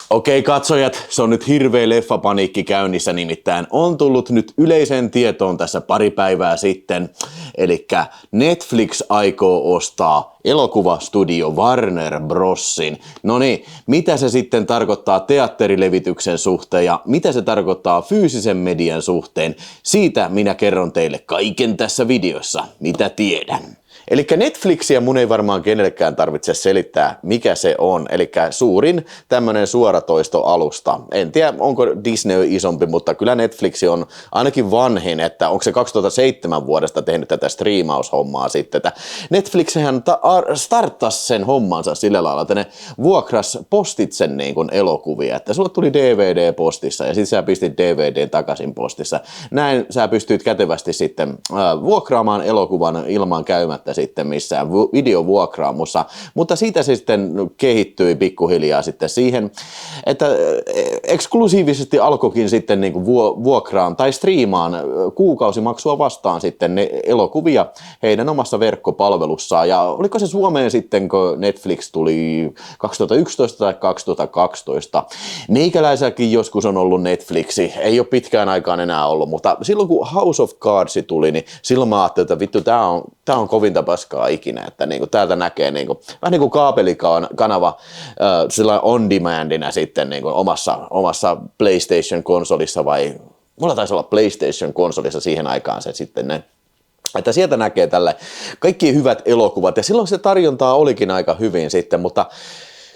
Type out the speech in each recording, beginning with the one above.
Okei katsojat, se on nyt hirveä leffapaniikki käynnissä, nimittäin on tullut nyt yleiseen tietoon tässä pari päivää sitten, eli Netflix aikoo ostaa elokuvastudio Warner Brosin. No niin, mitä se sitten tarkoittaa teatterilevityksen suhteen ja mitä se tarkoittaa fyysisen median suhteen, siitä minä kerron teille kaiken tässä videossa, mitä tiedän. Eli Netflixiä mun ei varmaan kenellekään tarvitse selittää, mikä se on. Eli suurin tämmönen suoratoistoalusta. En tiedä, onko Disney isompi, mutta kyllä Netflix on ainakin vanhin, että onko se 2007 vuodesta tehnyt tätä striimaushommaa sitten. Netflixihän starttasi sen hommansa sillä lailla, että ne vuokras postitse niin kuin elokuvia. Että sulle tuli DVD postissa ja sitten sä pistit DVDn takaisin postissa. Näin sä pystyt kätevästi sitten vuokraamaan elokuvan ilman käymättä sitten missään videovuokraamossa, mutta siitä se sitten kehittyi pikkuhiljaa sitten siihen, että eksklusiivisesti alkoikin sitten niin kuin vuokraan tai striimaan kuukausimaksua vastaan sitten ne elokuvia heidän omassa verkkopalvelussaan. Ja oliko se Suomeen sitten, kun Netflix tuli 2011 tai 2012? Meikäläiselläkin joskus on ollut Netflixi, ei ole pitkään aikaan enää ollut, mutta silloin kun House of Cards tuli, niin silloin mä ajattelin, että vittu, tää on kovinta paskaa ikinä, että niinku täältä näkee niinku, vähän niin kuin kaapelikanava sillä on demandina sitten niinku omassa PlayStation-konsolissa vai mulla taisi olla PlayStation-konsolissa siihen aikaan se sitten ne. Että sieltä näkee tälle kaikki hyvät elokuvat ja silloin se tarjontaa olikin aika hyvin sitten, mutta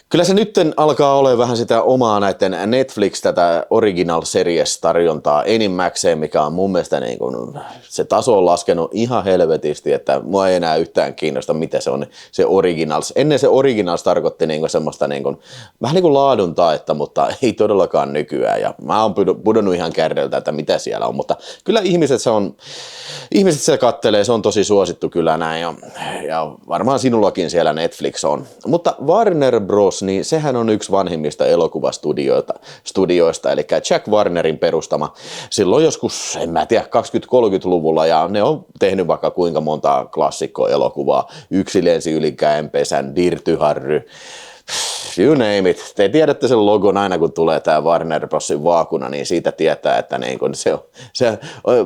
kyllä se nyt alkaa olla vähän sitä omaa näiden Netflix tätä original series tarjontaa enimmäkseen, mikä on mun mielestä niin kuin, se taso on laskenut ihan helvetisti, että mua ei enää yhtään kiinnosta, mitä se on se originals. Ennen se originals tarkoitti niin kuin semmoista niin kuin, vähän niin kuin laadun taetta, mutta ei todellakaan nykyään. Ja mä oon pudonnut ihan kärreltä, että mitä siellä on, mutta kyllä ihmiset siellä kattelee, se on tosi suosittu kyllä näin ja varmaan sinullakin siellä Netflix on. Mutta Warner Bros. Niin sehän on yksi vanhimmista elokuvastudioista, eli Jack Warnerin perustama silloin joskus, en mä tiedä, 20-30-luvulla, ja ne on tehnyt vaikka kuinka monta klassikkoelokuvaa, Yksi lensi yli käenpesän, Dirty Harry, you name it. Te tiedätte sen logon aina, kun tulee tämä Warner Brosin vaakuna, niin siitä tietää, että niin kun se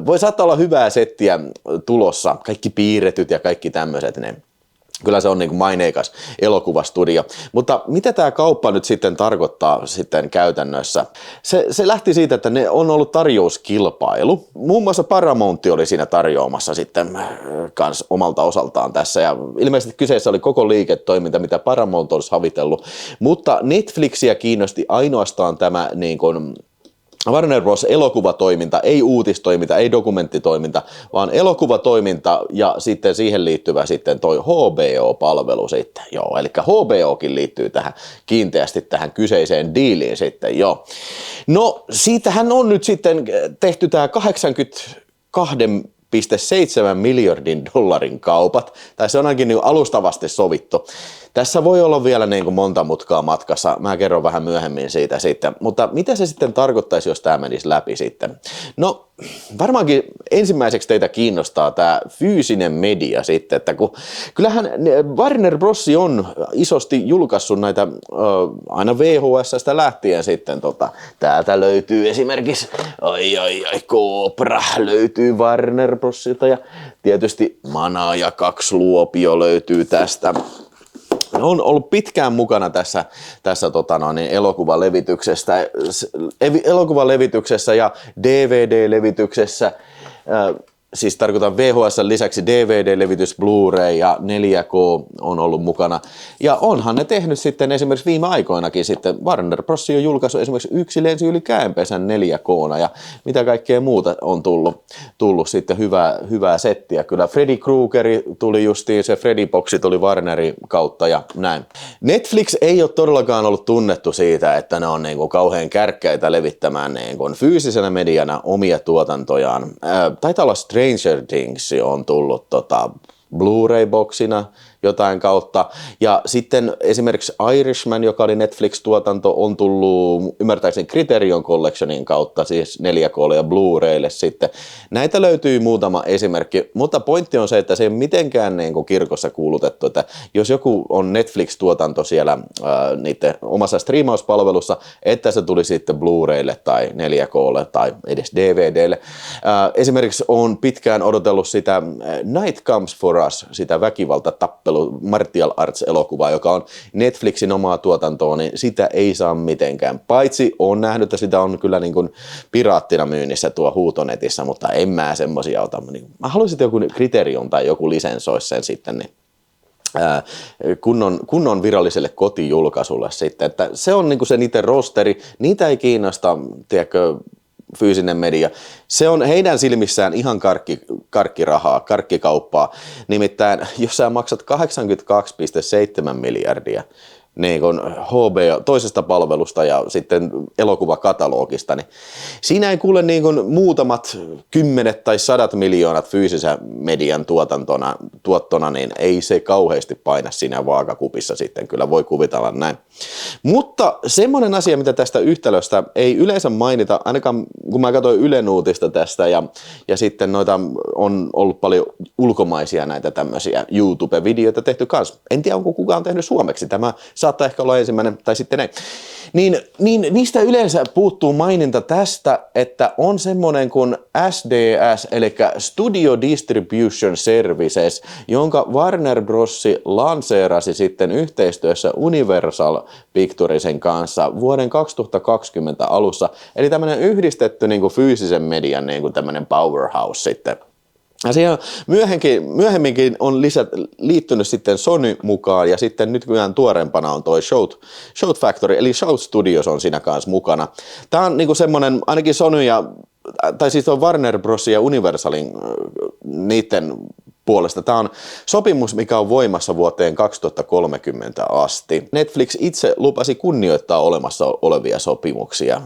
voi saattaa olla hyvää settiä tulossa, kaikki piirretyt ja kaikki tämmöiset, ne. Kyllä se on niin kuin maineikas elokuvastudio. Mutta mitä tämä kauppa nyt sitten tarkoittaa sitten käytännössä? Se lähti siitä, että ne on ollut tarjouskilpailu. Muun muassa Paramount oli siinä tarjoamassa sitten kans omalta osaltaan tässä. Ja ilmeisesti kyseessä oli koko liiketoiminta, mitä Paramount olisi havitellut. Mutta Netflixiä kiinnosti ainoastaan tämä niin kuin Warner Bros. Elokuvatoiminta, ei uutistoiminta, ei dokumenttitoiminta, vaan elokuvatoiminta ja sitten siihen liittyvä sitten toi HBO-palvelu sitten, joo, eli HBOkin liittyy tähän kiinteästi tähän kyseiseen diiliin sitten, joo. No, siitähän on nyt sitten tehty tämä 82,7 miljardin dollarin kaupat, tai se on ainakin niin alustavasti sovittu. Tässä voi olla vielä niin kuin monta mutkaa matkassa, mä kerron vähän myöhemmin siitä sitten, mutta mitä se sitten tarkoittaisi, jos tämä menisi läpi sitten? No varmaankin ensimmäiseksi teitä kiinnostaa tämä fyysinen media sitten, että kun kyllähän Warner Bros. On isosti julkaissut näitä aina VHS:stä lähtien sitten, täältä löytyy esimerkiksi, Cobra löytyy Warner Brosilta ja tietysti Mana ja 2 Luopio löytyy tästä. On ollut pitkään mukana tässä elokuvalevityksessä ja DVD-levityksessä. Siis tarkoitan VHS lisäksi DVD-levitys, Blu-ray ja 4K on ollut mukana. Ja onhan ne tehnyt sitten esimerkiksi viime aikoinakin sitten, Warner Bros. On julkaissut esimerkiksi Yksi lensi yli käenpesän 4K:na ja mitä kaikkea muuta on tullut sitten hyvää settiä. Kyllä Freddy Kruegeri tuli justiin, se Freddy-boksi tuli Warnerin kautta ja näin. Netflix ei ole todellakaan ollut tunnettu siitä, että ne on niin kuin kauhean kärkkäitä levittämään niin kuin fyysisenä mediana omia tuotantojaan. Taitaa olla Stranger Things on tullut Blu-ray-boksina jotain kautta. Ja sitten esimerkiksi Irishman, joka oli Netflix-tuotanto, on tullut ymmärtääkseni Criterion Collectionin kautta, siis 4K:lle ja Blu-raylle sitten. Näitä löytyy muutama esimerkki, mutta pointti on se, että se ei ole mitenkään niin kuin kirkossa kuulutettu, että jos joku on Netflix-tuotanto siellä niiden omassa striimauspalvelussa, että se tuli sitten Blu-raylle tai 4K:lle tai edes DVDlle. Esimerkiksi on pitkään odotellut sitä Night Comes for Us, sitä väkivaltatappelu martial arts-elokuvaa, joka on Netflixin omaa tuotantoa, niin sitä ei saa mitenkään. Paitsi on nähnyt, että sitä on kyllä niin kuin piraattina myynnissä tuo huutonetissä, mutta en mä semmoisia ota. Mä haluaisin, että joku Criterion tai joku lisensoisi sen sitten, niin kunnon viralliselle kotijulkaisulle sitten, että se on niinku se niiden rosteri, niitä ei kiinnosta, tiedätkö, fyysinen media. Se on heidän silmissään ihan karkkirahaa, karkkikauppaa. Nimittäin, jos sä maksat 82,7 miljardia niin kuin HBO toisesta palvelusta ja sitten elokuvakatalogista, niin siinä ei kuule niin kuin muutamat 10 tai 100 miljoonat fyysisen median tuottona, niin ei se kauheasti paina siinä vaakakupissa sitten, kyllä voi kuvitella näin. Mutta semmoinen asia, mitä tästä yhtälöstä ei yleensä mainita, ainakaan kun mä katsoin Ylen uutista tästä ja sitten noita on ollut paljon ulkomaisia näitä tämmöisiä YouTube-videoita tehty kanssa. En tiedä, onko kukaan tehnyt suomeksi. Tämä saattaa ehkä olla ensimmäinen, tai sitten ei. Niin niistä yleensä puuttuu maininta tästä, että on semmoinen kuin SDS, eli Studio Distribution Services, jonka Warner Bros. Lanseerasi sitten yhteistyössä Universal Picturesin kanssa vuoden 2020 alussa. Eli tämmöinen yhdistetty niin kuin fyysisen median niin kuin tämmöinen powerhouse sitten. Ja siihen myöhemminkin on liittynyt sitten Sony mukaan ja sitten nyt kyllä tuoreempana on toi Shout Factory, eli Shout Studios on siinä kanssa mukana. Tämä on niinku semmoinen, ainakin Sony tai siis on Warner Bros. Ja Universalin niiden puolesta. Tämä on sopimus, mikä on voimassa vuoteen 2030 asti. Netflix itse lupasi kunnioittaa olemassa olevia sopimuksia.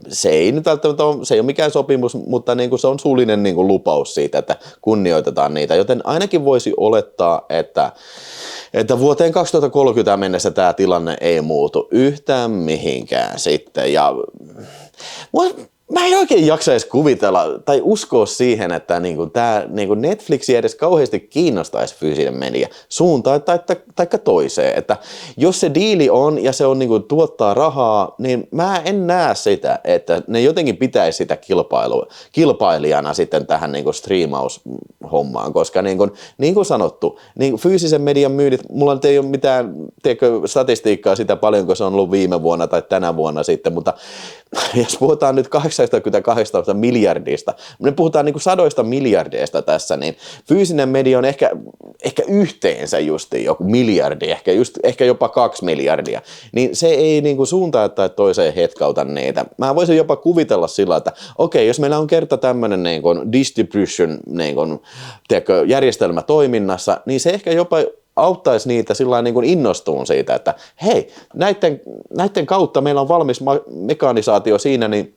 Se ei nyt välttämättä ole, se ei ole mikään sopimus, mutta niin kuin se on suullinen niin kuin lupaus siitä, että kunnioitetaan niitä. Joten ainakin voisi olettaa, että vuoteen 2030 mennessä tämä tilanne ei muutu yhtään mihinkään sitten. Ja mä en oikein jaksaisi kuvitella tai uskoa siihen, että niinku Netflix ei edes kauheasti kiinnostaisi fyysinen media suuntaan tai toiseen. Että jos se diili on ja se on niinku tuottaa rahaa, niin mä en näe sitä, että ne jotenkin pitäisi sitä kilpailijana sitten tähän niinku striimaushommaan, koska niin kuin sanottu, niin fyysisen median myynnit, mulla nyt ei ole mitään statistiikkaa sitä paljonko se on ollut viime vuonna tai tänä vuonna sitten, mutta jos puhutaan nyt 88 miljardista, me puhutaan niin kuin 100 miljardeista tässä, niin fyysinen media on ehkä yhteensä just joku miljardi, ehkä jopa 2 miljardia, niin se ei niin kuin suuntaan tai toiseen hetkauta niitä. Mä voisin jopa kuvitella sillä, että okei, jos meillä on kerta tämmöinen niin kuin distribution niin kuin, järjestelmä toiminnassa, niin se ehkä jopa auttaisi niitä sillä niin kuin innostuun siitä, että hei, näiden kautta meillä on valmis mekanisaatio siinä, niin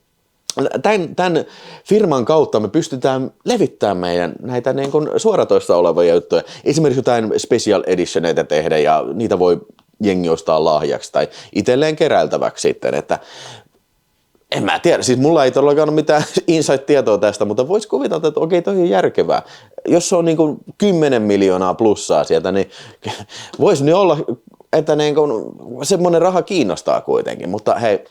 tämän firman kautta me pystytään levittämään meidän näitä niin kuin suoratoista olevia juttuja. Esimerkiksi jotain special editioneita tehdä ja niitä voi jengi ostaa lahjaksi tai itselleen keräiltäväksi sitten, että en mä tiedä, siis mulla ei todellakaan ole mitään insight-tietoa tästä, mutta vois kuvitella, että okei, toi on järkevää. Jos se on niin kuin 10 miljoonaa plussaa sieltä, niin voisi niin olla, että niin kuin semmoinen raha kiinnostaa kuitenkin, mutta hei,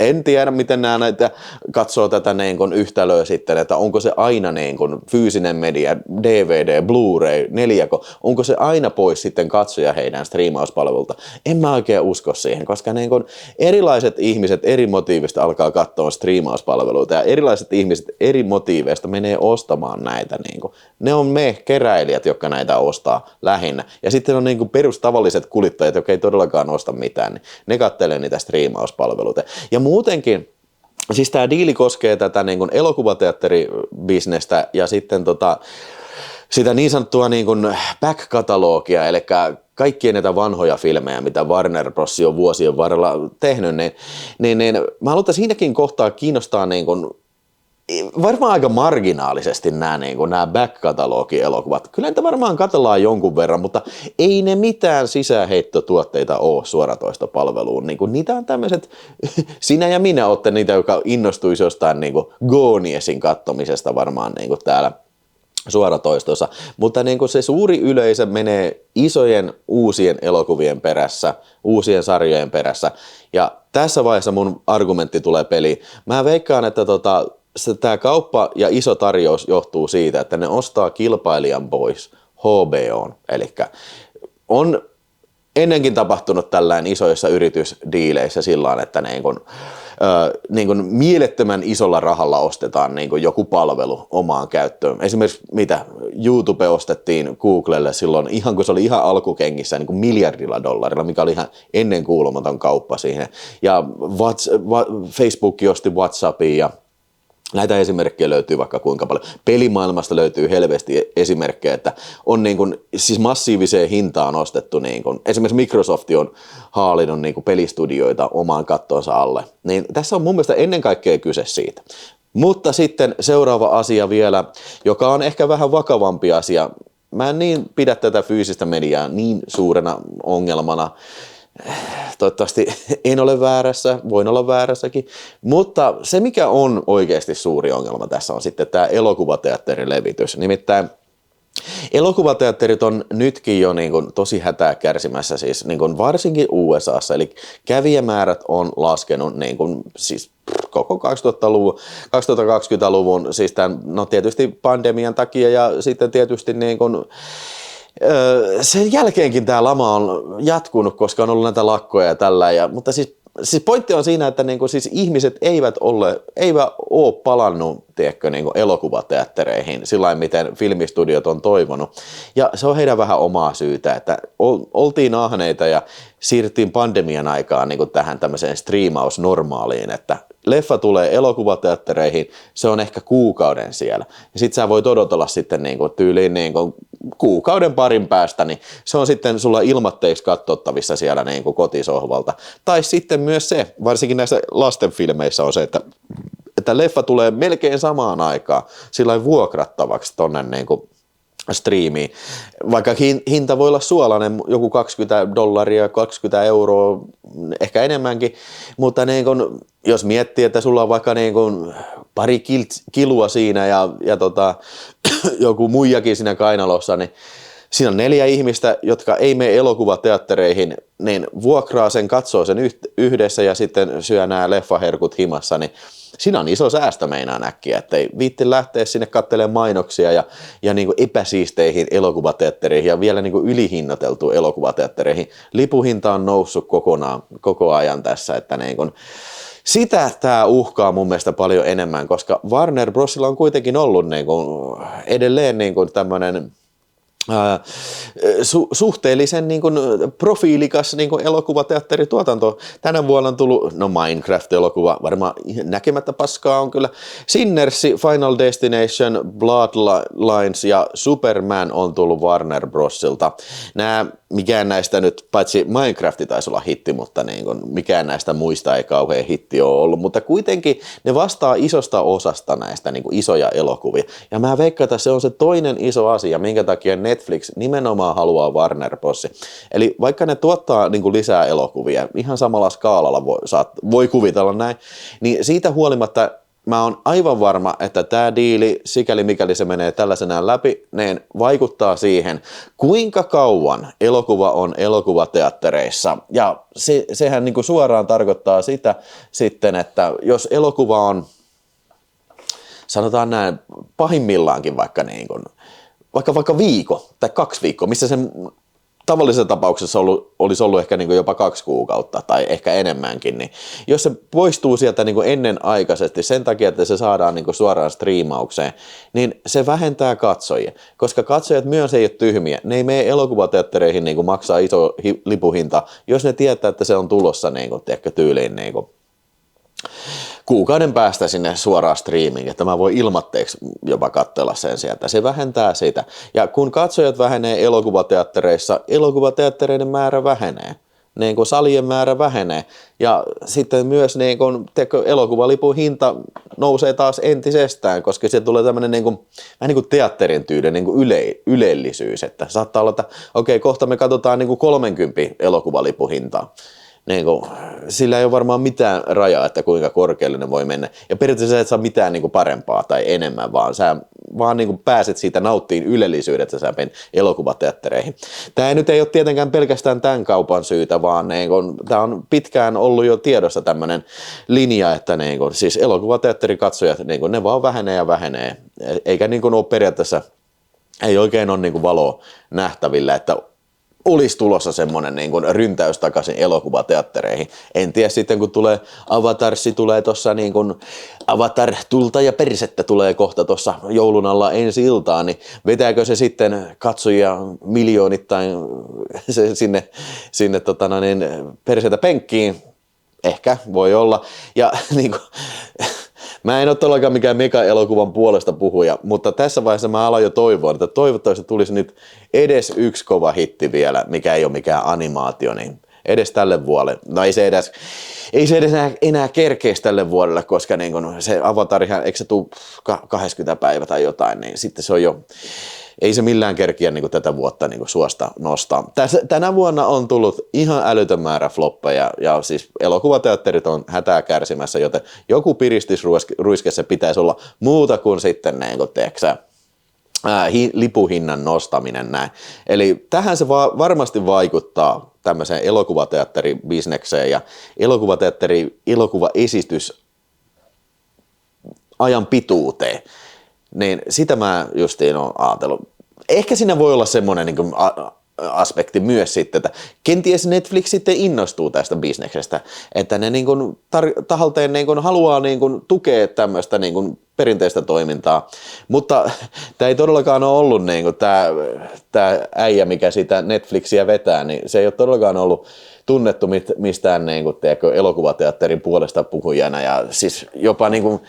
en tiedä, miten nämä näitä katsoo tätä niin kuin yhtälöä sitten, että onko se aina niin kuin fyysinen media, DVD, Blu-ray, 4K, onko se aina pois sitten katsoja heidän striimauspalvelulta. En mä oikein usko siihen, koska niin kuin erilaiset ihmiset eri motiivista alkaa katsoa striimauspalveluita ja erilaiset ihmiset eri motiiveista menee ostamaan näitä. Niin kuin. Ne on me keräilijät, jotka näitä ostaa lähinnä. Ja sitten on niin kuin perustavalliset kuluttajat, jotka ei todellakaan osta mitään, niin ne kattelee niitä striimauspalveluita. Ja muutenkin, siis tämä diili koskee tätä niin kuin elokuvateatteribisnestä ja sitten sitä niin sanottua niin kuin back-katalogia, eli kaikkia näitä vanhoja filmejä, mitä Warner Bros. On vuosien varrella tehnyt, niin mä haluan siinäkin kohtaa kiinnostaa niin kuin varmaan aika marginaalisesti nämä back-katalogi-elokuvat. Kyllä niitä varmaan katsellaan jonkun verran, mutta ei ne mitään sisäheittotuotteita ole suoratoistopalveluun. Niitä on tämmöiset, sinä ja minä olette niitä, joka innostuisi jostain Goniesin kattomisesta varmaan täällä suoratoistossa, mutta se suuri yleisö menee isojen uusien elokuvien perässä, uusien sarjojen perässä, ja tässä vaiheessa mun argumentti tulee peliin. Mä veikkaan, että tämä kauppa ja iso tarjous johtuu siitä, että ne ostaa kilpailijan pois HBO:n, eli on ennenkin tapahtunut tällainen isoissa yritysdiileissä sillä että mielettömän isolla rahalla ostetaan joku palvelu omaan käyttöön. Esimerkiksi YouTube ostettiin Googlelle silloin, ihan kun se oli ihan alkukengissä miljardilla dollarilla, mikä oli ihan ennenkuulumaton kauppa siihen. Ja Facebook osti WhatsAppia ja näitä esimerkkejä löytyy vaikka kuinka paljon. Pelimaailmasta löytyy helvesti esimerkkejä, että on siis massiiviseen hintaan ostettu, esimerkiksi Microsoft on haalinnut pelistudioita omaan kattonsa alle. Niin tässä on mun mielestä ennen kaikkea kyse siitä. Mutta sitten seuraava asia vielä, joka on ehkä vähän vakavampi asia. Mä en niin pidä tätä fyysistä mediaa niin suurena ongelmana. Toivottavasti en ole väärässä, voin olla väärässäkin, mutta se mikä on oikeasti suuri ongelma tässä on sitten tämä elokuvateatterin levitys. Nimittäin elokuvateatterit on nytkin jo tosi hätää kärsimässä, siis varsinkin USAssa, eli kävijämäärät on laskenut siis koko 2020-luvun, siis tietysti pandemian takia ja sitten tietysti sen jälkeenkin tämä lama on jatkunut, koska on ollut näitä lakkoja ja tällä. Mutta siis pointti on siinä, että siis ihmiset eivät ole palannut elokuvateattereihin sillä miten filmistudiot on toivonut. Ja se on heidän vähän omaa syytä, että oltiin ahneita ja siirryttiin pandemian aikaan tähän tämmöiseen striimausnormaaliin, että leffa tulee elokuvateattereihin, se on ehkä kuukauden siellä. Ja sit sä voit odotella sitten tyyliin kuukauden parin päästä, niin se on sitten sulla ilmatteeksi katsottavissa siellä kotisohvalta. Tai sitten myös se, varsinkin näissä lastenfilmeissä on se, että leffa tulee melkein samaan aikaan sillä vuokrattavaksi tonne striimiin. Vaikka hinta voi olla suolainen, joku $20, 20 €, ehkä enemmänkin, mutta jos miettii, että sulla on vaikka pari kilua siinä ja joku muijakin siinä kainalossa, niin siinä on 4 ihmistä, jotka ei mene elokuvateattereihin, niin vuokraa sen, katsoo sen yhdessä ja sitten syö nämä leffaherkut himassa, niin siinä on iso säästö meinaan äkkiä, ettei viitti lähteä sinne katselemaan mainoksia ja epäsiisteihin elokuvateattereihin ja vielä ylihinnoiteltuun elokuvateattereihin. Lipuhinta on noussut koko ajan tässä, että sitä tämä uhkaa mun mielestä paljon enemmän, koska Warner Brosilla on kuitenkin ollut edelleen tämmöinen suhteellisen profiilikas elokuvateatterituotanto. Tänä vuonna on tullut, Minecraft-elokuva, varmaan näkemättä paskaa on kyllä. Sinners, Final Destination, Bloodlines ja Superman on tullut Warner Brosilta. Mikään näistä nyt, paitsi Minecraft taisi olla hitti, mutta mikään näistä muista ei kauhean hitti ole ollut, mutta kuitenkin ne vastaa isosta osasta näistä isoja elokuvia. Ja mä veikkaan, että se on se toinen iso asia, minkä takia Netflix nimenomaan haluaa Warner Brosin. Eli vaikka ne tuottaa lisää elokuvia, ihan samalla skaalalla voi kuvitella näin, niin siitä huolimatta mä oon aivan varma, että tämä diili, sikäli mikäli se menee tällaisenään läpi, niin vaikuttaa siihen, kuinka kauan elokuva on elokuvateattereissa. Ja sehän suoraan tarkoittaa sitä sitten, että jos elokuva on, sanotaan näin, pahimmillaankin vaikka viikko tai 2 viikkoa, missä sen tavallisessa tapauksessa olisi ollut ehkä jopa 2 kuukautta tai ehkä enemmänkin, niin jos se poistuu sieltä ennenaikaisesti sen takia, että se saadaan suoraan striimaukseen, niin se vähentää katsojia, koska katsojat myös ei ole tyhmiä. Ne ei mene elokuvateattereihin maksaa iso lipuhinta, jos ne tietää, että se on tulossa tyyliin kuukauden päästä sinne suoraan striimiin, että mä voin ilmatteeksi jopa katsella sen sieltä. Se vähentää sitä. Ja kun katsojat vähenee elokuvateattereissa, elokuvateattereiden määrä vähenee. Salien määrä vähenee. Ja sitten myös elokuvalipun hinta nousee taas entisestään, koska se tulee tämmöinen niin kuin, vähän niin kuin teatterin tyylinen niin kuin ylellisyys, että saattaa olla, että okei, kohta me katsotaan niin kuin 30 elokuvalipuhintaa. Niin kuin, sillä ei ole varmaan mitään rajaa, että kuinka korkealle ne voi mennä. Ja periaatteessa sä et saa mitään niin kuin parempaa tai enemmän, vaan sä vaan niin kuin pääset siitä nauttiin ylellisyydestä sä menet elokuvateattereihin. Tämä nyt ei ole tietenkään pelkästään tämän kaupan syytä, vaan niin kuin, tämä on pitkään ollut jo tiedossa tämmöinen linja, että niin kuin, siis elokuvateatterikatsojat, niin kuin, ne vaan vähenee ja vähenee. Eikä niin kuin ole periaatteessa, ei oikein ole niin kuin valoa nähtävillä, että olisi tulossa semmoinen niin kuin ryntäys takaisin elokuvateattereihin. En tiedä sitten, kun tulee Avatarsi, tulee tuossa niin kuin Avatar, tulta ja persettä tulee kohta tuossa joulun alla ensi iltaan, niin vetääkö se sitten katsojia miljoonittain sinne persetä penkkiin? Ehkä, voi olla. Ja niin kuin, mä en ole todellakaan mikään mega-elokuvan puolesta puhuja, mutta tässä vaiheessa mä alan jo toivoa, että toivottavasti tulisi nyt edes yksi kova hitti vielä, mikä ei ole mikään animaatio, niin edes tälle vuodelle. No ei se edes enää kerkeisi tälle vuodelle, koska niin kun se Avatarihan, eikö se tule 20 päivä tai jotain, niin sitten se on jo, ei se millään kerkiä niin tätä vuotta niin suosta nostaa. Tänä vuonna on tullut ihan älytön määrä floppeja ja siis elokuvateatterit on hätää kärsimässä, joten joku piristysruiske se pitäisi olla muuta kuin sitten niin kuin, lipuhinnan nostaminen näin. Eli tähän se varmasti vaikuttaa tämmöiseen elokuvateatteribisnekseen ja elokuvaesitys ajan pituuteen. Niin sitä mä justiin oon ajatellut. Ehkä siinä voi olla semmoinen niin kuin aspekti myös sitten, että kenties Netflix sitten innostuu tästä bisneksestä, että ne niin kuin tahalteen niin kuin haluaa niin kuin tukea tämmöistä niin kuin perinteistä toimintaa, mutta tämä ei todellakaan ole ollut niin kuin tämä äijä, mikä sitä Netflixiä vetää, niin se ei ole todellakaan ollut tunnettu mistään niin kuin, elokuvateatterin puolesta puhujana ja siis jopa niin kuin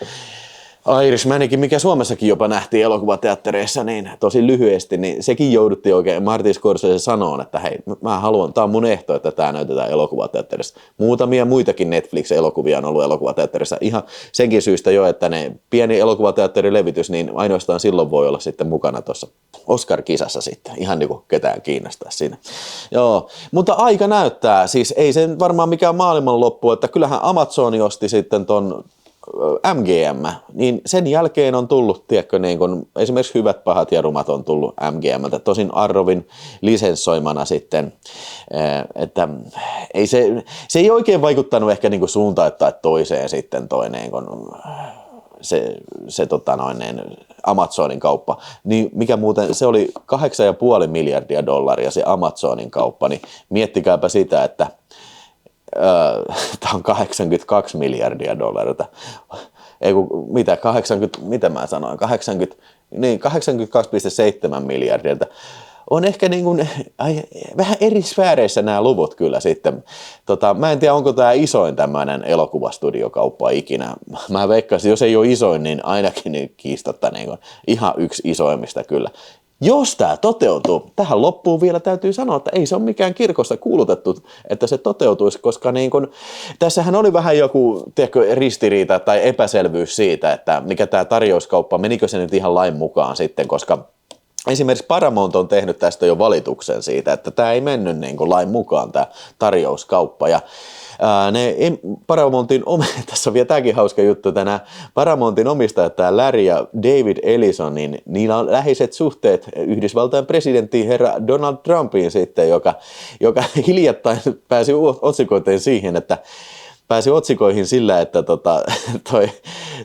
Irishmanikin, mikä Suomessakin jopa nähtiin elokuvateattereissa niin tosi lyhyesti, niin sekin jouduttiin oikein, Martin Scorsese sanoo, että hei, mä haluan, tää on mun ehto, että tää näytetään elokuvateatterissa. Muutamia muitakin Netflix-elokuvia on ollut elokuvateatterissa ihan senkin syystä jo, että ne pieni elokuvateatterilevitys, niin ainoastaan silloin voi olla sitten mukana tuossa Oscar-kisassa sitten, ihan niin kuin ketään kiinnostaa siinä. Joo, mutta aika näyttää, siis ei se varmaan mikään maailmanloppu, että kyllähän Amazon osti sitten ton MGM, niin sen jälkeen on tullut, tiedätkö, niin kun esimerkiksi Hyvät, pahat ja rumat on tullut MGM:ltä, tosin Arrovin lisenssoimana sitten, että ei se ei oikein vaikuttanut ehkä niin kuin suuntaan tai toiseen sitten toinen, kun se Amazonin kauppa, niin mikä muuten, se oli $8,5 miljardia se Amazonin kauppa, niin miettikääpä sitä, että tämä on $82 miljardia. Ei kun, mitä mä sanoin, 82,7 miljardia. On ehkä niin kuin, vähän eri sfääreissä nämä luvut kyllä sitten. Mä en tiedä, onko tämä isoin tämmöinen elokuvastudiokauppa ikinä. Mä veikkaisin, jos ei ole isoin, niin ainakin niin kiistatta niin kuin, ihan yksi isoimmista kyllä. Jos tämä toteutuu, tähän loppuun vielä täytyy sanoa, että ei se ole mikään kirkosta kuulutettu, että se toteutuisi, koska niin kun, tässähän oli vähän joku ristiriita tai epäselvyys siitä, että mikä tämä tarjouskauppa, menikö se nyt ihan lain mukaan sitten, koska esimerkiksi Paramount on tehnyt tästä jo valituksen siitä, että tämä ei mennyt niin kuin lain mukaan tämä tarjouskauppa ja Paramountin tässä on vielä tämäkin hauska juttu, tänään Paramountin omistajat, tämä Larry ja David Ellison, niin niillä on läheiset suhteet Yhdysvaltain presidenttiin herra Donald Trumpiin sitten, joka hiljattain pääsi otsikoihin sillä, että toi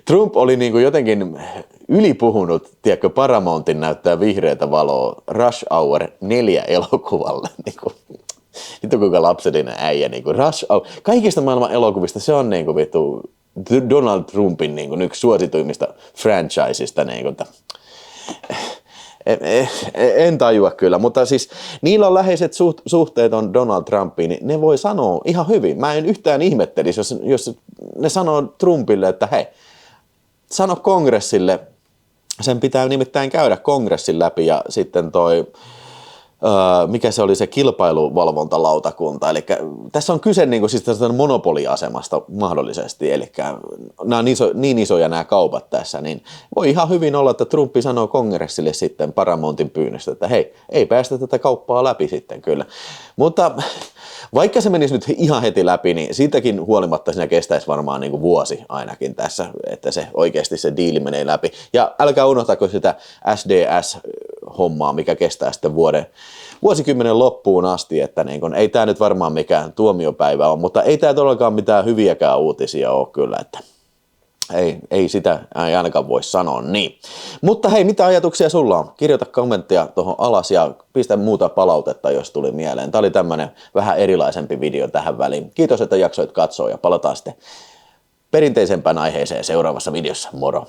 Trump oli niin kuin jotenkin ylipuhunut, tiedätkö, Paramountin näyttää vihreätä valoa Rush Hour 4 elokuvalle, niin kuin. Vittu kuinka lapsellinen äijä, niin kuin Rush Hour. Kaikista maailman elokuvista se on niin kuin vittu Donald Trumpin niin kuin yksi suosituimmista franchisista. Niin kuin, en tajua kyllä, mutta siis niillä on läheiset suhteet on Donald Trumpiin, niin ne voi sanoa ihan hyvin. Mä en yhtään ihmettelisi, jos ne sanoo Trumpille, että hei, sano kongressille, sen pitää nimittäin käydä kongressin läpi ja sitten toi mikä se oli se kilpailuvalvontalautakunta. Eli tässä on kyse niin kuin, siis tästä monopoliasemasta mahdollisesti, eli nämä on niin isoja nämä kaupat tässä, niin voi ihan hyvin olla, että Trumpi sanoo kongressille sitten Paramountin pyynnöstä, että hei, ei päästä tätä kauppaa läpi sitten kyllä. Mutta vaikka se menisi nyt ihan heti läpi, niin siitäkin huolimatta siinä kestäisi varmaan niin kuin vuosi ainakin tässä, että se oikeasti se diili menee läpi. Ja älkää unohtako sitä SDS-hommaa, mikä kestää sitten vuosikymmenen loppuun asti, että niin kun, ei tämä nyt varmaan mikään tuomiopäivä ole, mutta ei tämä todellakaan mitään hyviäkään uutisia ole kyllä, että ei sitä ei ainakaan voi sanoa niin. Mutta hei, mitä ajatuksia sulla on? Kirjoita kommentteja tuohon alas ja pistä muuta palautetta, jos tuli mieleen. Tämä oli tämmöinen vähän erilaisempi video tähän väliin. Kiitos, että jaksoit katsoa ja palataan sitten perinteisempään aiheeseen seuraavassa videossa. Moro!